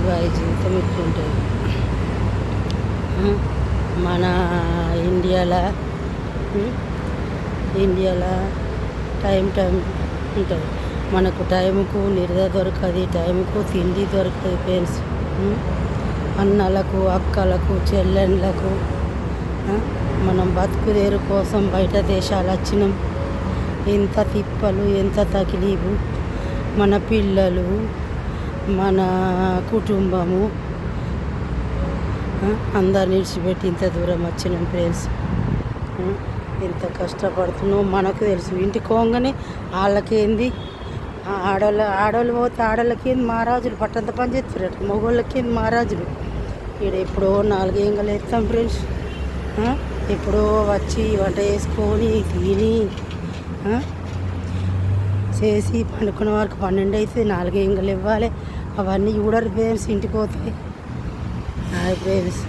రోజువారీ జీవితం ఇట్లుంటుంది. మన ఇండియాలో టైం ఉంటుంది. మనకు టైంకు నిద్ర దొరకదు, టైంకు తిండి దొరకదు ఫ్రెండ్స్. అన్నలకు, అక్కలకు, చెల్లెళ్ళకు మనం బతుకుదేరు కోసం బయట దేశాలు వచ్చినాం. ఎంత తిప్పలు, ఎంత తకిలీపు. మన పిల్లలు, మన కుటుంబము అందరిని విడిచిపెట్టి ఇంత దూరం వచ్చినాం ఫ్రెండ్స్. ఎంత కష్టపడుతున్నాం మనకు తెలుసు. ఇంటికి పోగానే వాళ్ళకేంది, ఆడవాళ్ళు పోతే ఆడవాళ్ళకేంది మహారాజులు పట్టంత పని చేస్తారు. మగవాళ్ళకేంది మహారాజులు. ఇక్కడ ఎప్పుడో 4 గంటలు వేస్తాం ఫ్రెండ్స్. ఎప్పుడో వచ్చి వంట చేసుకొని తిని చేసి పండుకున్న వరకు 12 అయితే 4 గంటలు ఇవ్వాలి. అవన్నీ చూడరు ఫ్రెండ్స్. ఇంటికి పోతాయి ఫ్రెండ్స్.